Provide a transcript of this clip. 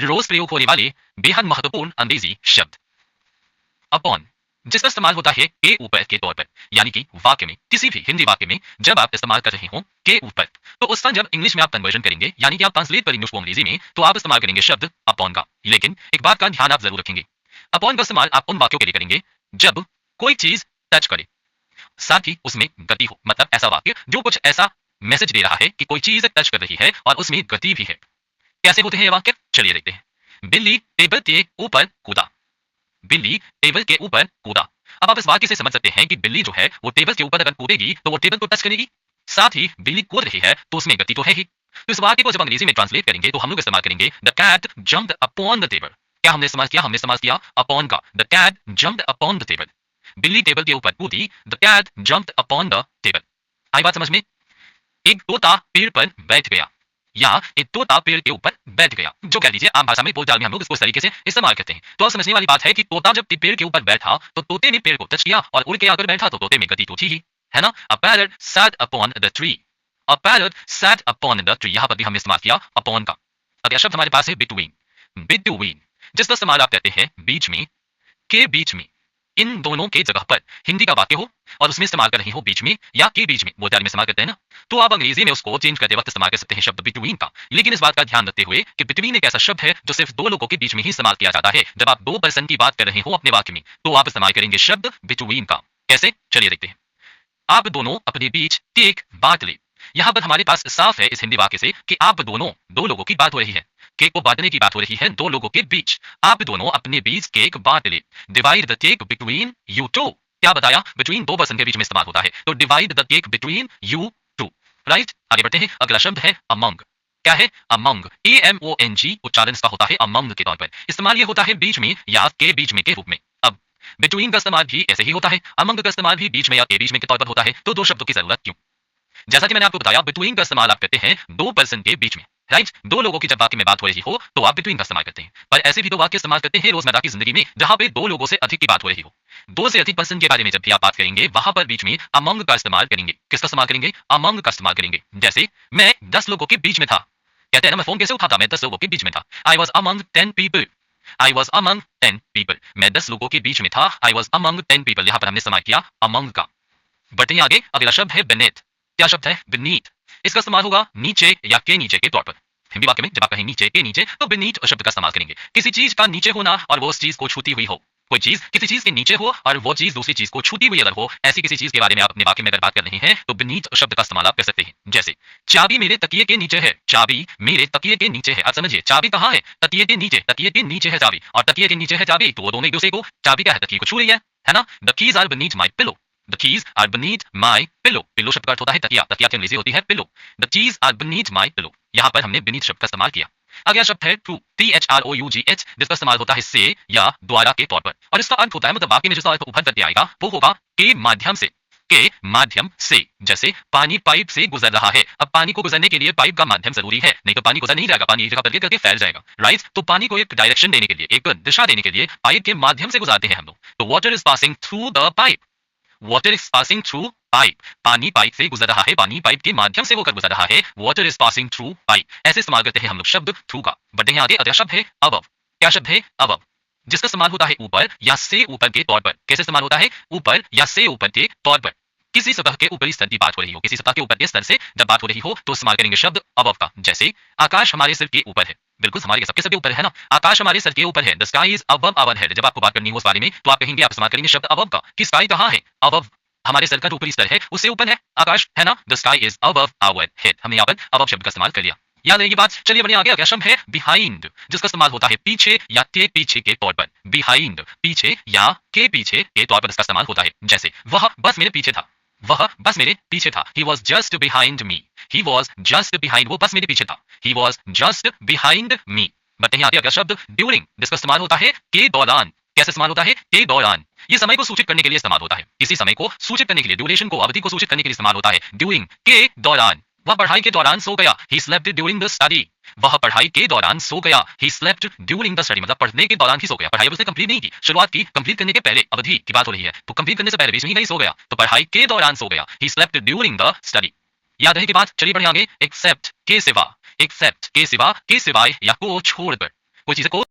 रोज प्रयोग होने वाले बेहद महत्वपूर्ण अंग्रेजी शब्द। अपॉन, जिसका इस्तेमाल होता है के ऊपर के तौर पर, यानी कि वाक्य में, किसी भी हिंदी वाक्य में जब आप इस्तेमाल कर रहे हो के ऊपर, तो उसका जब इंग्लिश में आप कन्वर्जन करेंगे, यानी कि आप ट्रांसलेट करेंगे उसको अंग्रेजी में, तो आप इस्तेमाल करेंगे शब्द अपॉन का। लेकिन एक बात का ध्यान आप जरूर रखेंगे, अपॉन का इस्तेमाल आप उन वाक्यों के लिए करेंगे जब कोई चीज टच करे, साथ ही उसमें गति हो। मतलब ऐसा वाक्य जो कुछ ऐसा मैसेज दे रहा है कि कोई चीज टच कर रही है और उसमें गति भी है। कैसे होते हैं ये वाक्य, चलिए देखते हैं। बिल्ली टेबल के ऊपर कूदा। बिल्ली टेबल के ऊपर कूदा। अब आप इस वाक्य से समझ सकते हैं कि बिल्ली जो है वो टेबल के ऊपर अगर कूदेगी तो वो टेबल को टच करेगी, साथ ही बिल्ली कूद रही है तो उसमें गति तो है ही। तो इस वाक्य को जब अंग्रेजी में ट्रांसलेट करेंगे तो हम लोग इस्तेमाल करेंगे the cat jumped upon the table. क्या हमने इस्तेमाल किया, हमने इस्तेमाल किया अपॉन का। The cat jumped upon the table. बिल्ली टेबल के ऊपर कूदी, the cat jumped upon the table. आई बात समझ में। एक तोता पेड़ पर बैठ गया, या एक तोता पेड़ के ऊपर बैठ गया, जो कह लीजिए आम भाषा में बोलचाल में हम लोग इसको इस तरीके से इस्तेमाल करते हैं। तो अब समझने वाली बात है कि तोता जब पेड़ के ऊपर बैठा तो तोते ने पेड़ को टच किया और उड़ के आकर बैठा तो तोते में गति तो थी ही, है ना। A parrot sat upon the tree. A parrot sat upon the tree, यहां पर भी हमने इस्तेमाल किया अपॉन का। अगला शब्द हमारे पास है बिटवीन। बिटवीन, जिसका इस्तेमाल आप कहते हैं बीच में, के बीच में। इन दोनों के जगह पर हिंदी का वाक्य हो और उसमें इस्तेमाल कर रहे हो बीच में या के बीच में, बोलचाल में इस्तेमाल करते हैं ना, तो आप अंग्रेजी में उसको चेंज करते वक्त इस्तेमाल कर सकते हैं शब्द बिटवीन का। लेकिन इस बात का ध्यान रखते हुए कि बिटवीन एक ऐसा शब्द है जो सिर्फ दो लोगों के बीच में ही इस्तेमाल किया जाता है। जब आप दो पर्सन की बात कर रहे हो अपने वाक्य में तो आप इस्तेमाल करेंगे शब्द बिटवीन का। कैसे, चलिए देखते हैं। आप दोनों अपने बीच केक बांट ले। यहाँ पर हमारे पास साफ है इस हिंदी वाक्य से कि आप दोनों, दो लोगों की बात हो रही है, केक को बांटने की बात हो रही है दो लोगों के बीच। आप दोनों अपने बीच केक बांट ले। Divide the cake between you two. क्या बताया, बिटवीन दो पर्सन के बीच में इस्तेमाल होता है, तो divide the cake between you two. Right, आगे बढ़ते हैं। अगला शब्द है अमंग। क्या है, अमंग। AMONG उच्चारण इसका होता है अमंग के तौर पर। इस्तेमाल ये होता है बीच में या के बीच में के रूप में। अब बिटवीन का इस्तेमाल भी ऐसे ही होता है, अमंग का इस्तेमाल भी बीच में या के बीच में के तौर पर होता है। तो दो शब्दों की जरूरत क्यों। जैसा कि मैंने आपको बताया, बिटवीन का इस्तेमाल आप करते हैं दो पर्सन के बीच में। राइट, दो लोगों की जब वाक्य में बात हो रही हो तो आप बिटवीन का इस्तेमाल करते हैं। पर ऐसे भी दो वाक्य इस्तेमाल करते हैं रोजमर्रा की जिंदगी में जहां पे दो लोगों से अधिक की बात हो रही हो। दो से अधिक पर्सन के बारे में जब भी आप बात करेंगे वहां पर बीच में अमंग का इस्तेमाल करेंगे। किसका इस्तेमाल करेंगे, अमंग का इस्तेमाल करेंगे। जैसे मैं 10 लोगों के बीच में था। कहते हैं ना, मैं फोन कैसे उठाता, मैं 10 लोगों के बीच में था। I was among 10 people. I was among 10 people. मैं 10 लोगों के बीच में था। I was among 10 people. यहां पर हमने इस्तेमाल किया अमंग का। बढ़ते हैं आगे। अगला शब्द है beneath। क्या शब्द है, beneath। इसका इस्तेमाल होगा नीचे या के नीचे के तौर पर। हिंदी वाक्य में जब आप कहें नीचे के नीचे तो beneath शब्द का इस्तेमाल करेंगे। किसी चीज का नीचे होना और वो उस चीज को छूती हुई हो। कोई चीज किसी चीज के नीचे हो और वो चीज दूसरी चीज को छूती हुई अगर हो, ऐसी किसी चीज के बारे में आप अपने वाक्य में अगर बात कर रहे हैं तो beneath शब्द का इस्तेमाल आप कर सकते हैं। जैसे चाबी मेरे तकिए के नीचे है। चाबी मेरे तकिए के नीचे है। आप समझिए, चाबी कहाँ है, तकिए के नीचे। तकिए के नीचे है चाबी और तकिए के नीचे है चाबी, तो वो दोनों एक दूसरे को, चाबी क्या है, तकिए को छू रही है ना। The keys are beneath my pillow। The keys are beneath my pillow। Pillow शब्द का अर्थ होता है तकिया, तकिया की अंग्रेजी होती है pillow. The keys are beneath my pillow। यहाँ पर हमने beneath शब्द का इस्तेमाल किया। अगला शब्द है through। THROUGH, जिसका इस्तेमाल होता है से या द्वारा के तौर पर, और इसका अर्थ होता है, मतलब वाक्य में जिसका अर्थ उभर करके आएगा वो होगा के माध्यम से। के माध्यम से, जैसे पानी पाइप से गुजर रहा है। अब पानी को गुजरने के लिए पाइप का माध्यम जरूरी है, नहीं तो पानी गुजर नहीं जाएगा, पानी एक जगह पर करके फैल जाएगा। राइट, तो पानी को एक डायरेक्शन देने के लिए, एक दिशा देने के लिए पाइप के माध्यम से गुजारते हैं हम लोग। तो water is passing through the pipe. Water is passing through pipe. पानी पाइप से गुजर रहा है, पानी पाइप के माध्यम से होकर गुजर रहा है। Water is passing through pipe. ऐसे इस्तेमाल करते हैं हम लोग शब्द थ्रू का। बढ़ते हैं आगे। अगला शब्द है अबव। क्या शब्द है, अबव, जिसका इस्तेमाल होता है ऊपर या से ऊपर के तौर पर। कैसे इस्तेमाल होता है, ऊपर या से ऊपर के तौर पर। किसी सतह के ऊपरी स्तर की बात हो रही हो, किसी सतह के ऊपर के स्तर से जब बात हो रही हो तो इस्तेमाल करेंगे शब्द अबव का। जैसे आकाश हमारे सिर के ऊपर है। बिल्कुल, हमारे सबके सर के ऊपर है ना, आकाश हमारे सर के ऊपर है। The sky is above our head. जब आपको बात करनी हो उस बारे में तो आप कहेंगे, आप इस्तेमाल करेंगे शब्द अबव का कि स्काई कहाँ है, अबव हमारे सर का जो ऊपरी स्तर है उससे ऊपर है आकाश, है ना। The sky is above our head. हमने यहाँ पर अबव शब्द का इस्तेमाल कर लिया। याद रहेगी बात। चलिए बढ़िया आगे। अगला शब्द है बिहाइंड, जिसका इस्तेमाल होता है पीछे या के पीछे के तौर पर। बिहाइंड, पीछे या के पीछे के तौर पर इसका इस्तेमाल होता है। जैसे वह बस मेरे पीछे था। वह बस मेरे पीछे था। He was just behind me। He was just behind, वो बस मेरे पीछे था। He was just behind me। बढ़ते हैं आगे। अगला शब्द ड्यूरिंग, जिसका इस्तेमाल होता है के दौरान। कैसे इस्तेमाल होता है, के दौरान। ये समय को सूचित करने के लिए इस्तेमाल होता है। किसी समय को सूचित करने के लिए, ड्यूरेशन को, अवधि को सूचित करने के लिए इस्तेमाल होता है ड्यूरिंग, के दौरान। वह पढ़ाई के दौरान सो गया। He slept during the study। वह पढ़ाई के दौरान सो गया। He slept during the study, मतलब पढ़ने के दौरान ही सो गया। पढ़ाई उसने कंप्लीट नहीं की, शुरुआत की, कंप्लीट करने के पहले, अवधि की बात हो रही है तो कंप्लीट करने से पहले बीच में ही कहीं सो गया, तो पढ़ाई के दौरान सो गया। He slept during the study। याद रहेगी बात। चलिए बढ़िया आगे। एक्सेप्ट, के सिवा। एक्सेप्ट, के सिवा, के सिवाय या को छोड़कर। कोई चीज़ें को